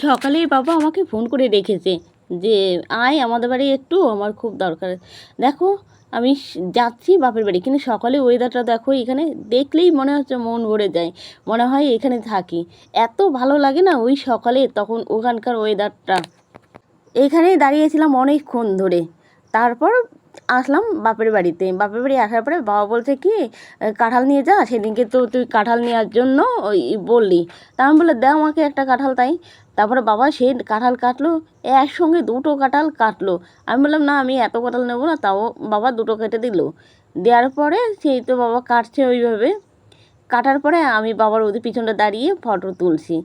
সকালেই বাবা আমাকে ফোন করে রেখেছে যে আয় আমাদের বাড়ি একটু, আমার খুব দরকার। দেখো আমি যাচ্ছি বাপের বাড়ি, কিন্তু সকালে ওয়েদারটা দেখো, এখানে দেখলেই মনে হচ্ছে মন ভরে যায়, মনে হয় এখানে থাকি। এত ভালো লাগে না ওই সকালে, তখন ওখানকার ওয়েদারটা। এখানেই দাঁড়িয়েছিলাম অনেকক্ষণ ধরে, তারপর আসলাম বাপের বাড়িতে। বাপের বাড়ি আসার পরে বাবা বলছে কি কাঁঠাল নিয়ে যা, সেদিনকে তো তুই কাঁঠাল নেওয়ার জন্য ওই বললি। তা আমি বললাম দাও আমাকে একটা কাঁঠাল। তাই তারপরে বাবা সে কাঁঠাল কাটলো, একসঙ্গে দুটো কাঁঠাল কাটলো। আমি বললাম না আমি এত কাঁঠাল নেবো না, তাও বাবা দুটো কেটে দিল। দেওয়ার পরে সেই তো বাবা কাটছে ওইভাবে। কাটার পরে আমি বাবার ওদের পিছনটা দাঁড়িয়ে ফটো তুলছি,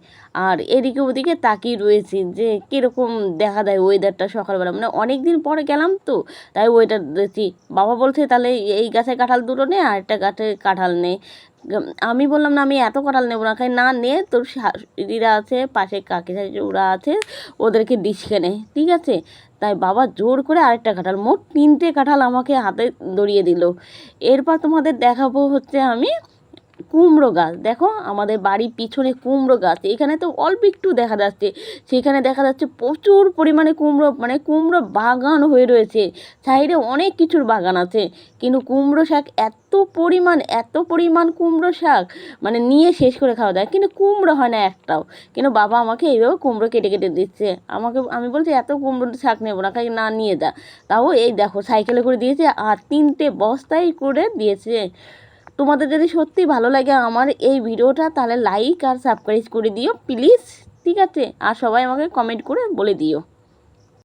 আর এদিকে ওদিকে তাকিয়ে রয়েছি যে কীরকম দেখা দেয় ওয়েদারটা সকালবেলা। মানে অনেক দিন পরে গেলাম তো, তাই ওয়েদার দেখছি। বাবা বলছে তাহলে এই গাছে কাঁঠাল দুটো নে, আর একটা গাছে কাঁঠাল নে। আমি বললাম না আমি এত কাঁঠাল নেবো না, খাই না নে, তোর শাশুড়িরা আছে পাশে, কাকি শাশুড়া আছে, ওদেরকে দিস কেনে, ঠিক আছে। তাই বাবা জোর করে আরেকটা কাঁঠাল, মোট 3টে কাঁঠাল আমাকে হাতে ধরিয়ে দিল। এরপর তোমাদের দেখাবো হচ্ছে আমি কুমড়ো গাছ। দেখো আমাদের বাড়ির পিছনে কুমড়ো গাছ, এখানে তো অল্প একটু দেখা যাচ্ছে, সেখানে দেখা যাচ্ছে প্রচুর পরিমাণে কুমড়ো, মানে কুমড়ো বাগান হয়ে রয়েছে। সাইডে অনেক কিছুর বাগান আছে, কিন্তু কুমড়ো শাক এত পরিমাণ কুমড়ো শাক, মানে নিয়ে শেষ করে খাওয়া যায়, কিন্তু কুমড়ো হয় না একটাও। কিন্তু বাবা আমাকে এইভাবে কুমড়ো কেটে কেটে দিচ্ছে আমাকে। আমি বলছি এত কুমড়ো শাক নেবো না, খাই না নিয়ে যা। তাও এই দেখো সাইকেলে করে দিয়েছে, আর 3টে বস্তায় করে দিয়েছে। তোমাদের যদি সত্যি ভালো লাগে আমার এই ভিডিওটা, তাহলে লাইক আর সাবস্ক্রাইব করে দিও প্লিজ, ঠিক আছে। আর সবাই আমাকে কমেন্ট করে বলে দিও।